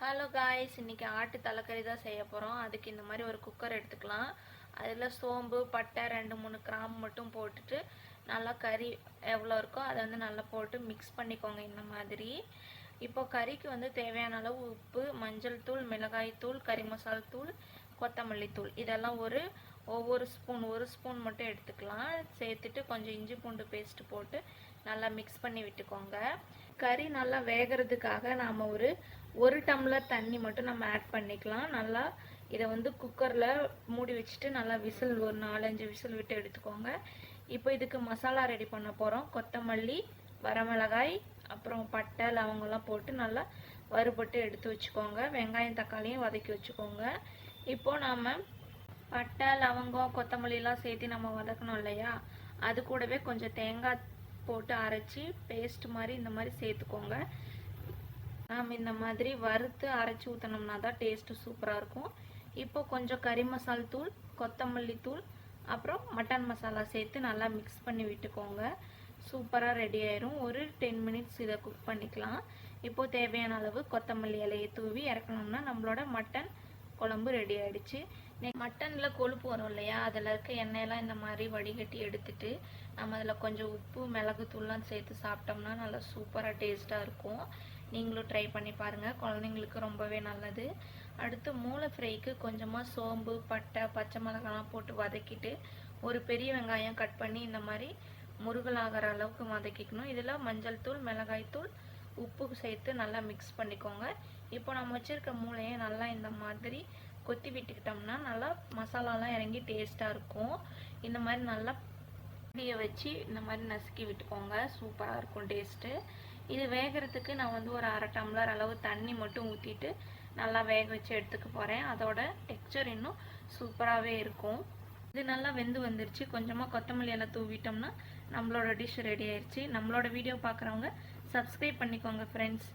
Hello guys, இன்றைக்கி ஆட்டு தலைக்கறி தான் செய்ய போகிறோம். அதுக்கு இந்த மாதிரி ஒரு குக்கர் எடுத்துக்கலாம். அதில் சோம்பு, பட்டை, 2-3 கிராம்பு மட்டும் போட்டுட்டு நல்லா கறி எவ்வளோ இருக்கோ அதை நல்லா போட்டு மிக்ஸ் பண்ணிக்கோங்க. இந்த மாதிரி இப்போது கறிக்கு தேவையான அளவு உப்பு, மஞ்சள் தூள், மிளகாய் தூள், கறி மசால் தூள், கொத்தமல்லி தூள் இதெல்லாம் ஒவ்வொரு ஸ்பூன் 1 ஸ்பூன் மட்டும் எடுத்துக்கலாம். சேர்த்துட்டு கொஞ்சம் இஞ்சி பூண்டு பேஸ்ட் போட்டு நல்லா மிக்ஸ் பண்ணி விட்டுக்கோங்க. கறி நல்லா வேகிறதுக்காக நாம் ஒரு டம்ளர் தண்ணி மட்டும் நம்ம ஆட் பண்ணிக்கலாம். நல்லா இதை குக்கரில் மூடி வச்சுட்டு நல்லா விசில் ஒரு 4-5 விசில் விட்டு எடுத்துக்கோங்க. இப்போ இதுக்கு மசாலா ரெடி பண்ண போகிறோம். கொத்தமல்லி, வரமிளகாய், அப்புறம் பட்டை, லவங்கெல்லாம் போட்டு நல்லா வறுபட்டு எடுத்து வச்சுக்கோங்க. வெங்காயம் தக்காளியும் வதக்கி வச்சுக்கோங்க. இப்போது நாம் பட்டை, லவங்கம், கொத்தமல்லிலாம் சேர்த்து நம்ம வதக்கணும் இல்லையா, அது கூடவே கொஞ்சம் தேங்காய் போட்டு அரைச்சி பேஸ்ட் மாதிரி இந்த மாதிரி சேர்த்துக்கோங்க. நாம் இந்த மாதிரி வறுத்து அரைச்சி ஊற்றினோம்னா தான் டேஸ்ட்டு சூப்பராக இருக்கும். இப்போ கொஞ்சம் கறி மசால் தூள், கொத்தமல்லி தூள், அப்புறம் மட்டன் மசாலா சேர்த்து நல்லா மிக்ஸ் பண்ணி விட்டுக்கோங்க. சூப்பராக ரெடி ஆயிரும். ஒரு 10 மினிட்ஸ் இதை குக் பண்ணிக்கலாம். இப்போது தேவையான அளவு கொத்தமல்லி இலையை தூவி இறக்கணும்னா நம்மளோட மட்டன் குழம்பு ரெடி ஆகிடுச்சு. மட்டனில் கொழுப்பு வரும் இல்லையா, அதில் இருக்க எண்ணெயெல்லாம் இந்த மாதிரி வடிகட்டி எடுத்துட்டு நம்ம அதில் கொஞ்சம் உப்பு, மிளகுத்தூள்லாம் சேர்த்து சாப்பிட்டோம்னா நல்லா சூப்பராக டேஸ்ட்டாக இருக்கும். நீங்களும் ட்ரை பண்ணி பாருங்கள், குழந்தைங்களுக்கு ரொம்பவே நல்லது. அடுத்து மூளை ஃப்ரைக்கு கொஞ்சமாக சோம்பு, பட்டை, பச்சை மிளகாலாம் போட்டு வதக்கிட்டு ஒரு பெரிய வெங்காயம் கட் பண்ணி இந்த மாதிரி முருகலாகிற அளவுக்கு வதக்கிக்கணும். இதில் மஞ்சள் தூள், மிளகாய் தூள், உப்பு சேர்த்து நல்லா மிக்ஸ் பண்ணிக்கோங்க. இப்போ நம்ம வச்சுருக்க மூளையை நல்லா இந்த மாதிரி கொத்தி விட்டுக்கிட்டோம்னா நல்லா மசாலாலாம் இறங்கி டேஸ்ட்டாக இருக்கும். இந்த மாதிரி நல்லா பொடியை வச்சு இந்த மாதிரி நசுக்கி விட்டுக்கோங்க. சூப்பராக இருக்கும் டேஸ்ட்டு. இது வேகிறதுக்கு நான் ஒரு 1/2 டம்ளர் அளவு தண்ணி மட்டும் ஊற்றிட்டு நல்லா வேக வச்சு எடுத்துக்க போகிறேன். அதோட டெக்ஸ்சர் இன்னும் சூப்பராகவே இருக்கும். இது நல்லா வெந்து வந்துருச்சு. கொஞ்சமாக கொத்தமல்லி எல்லாம் தூவிட்டோம்னா நம்மளோட டிஷ் ரெடி ஆயிடுச்சு. நம்மளோட வீடியோ பார்க்குறவங்க சப்ஸ்கிரைப் பண்ணிக்கோங்க ஃப்ரெண்ட்ஸ்.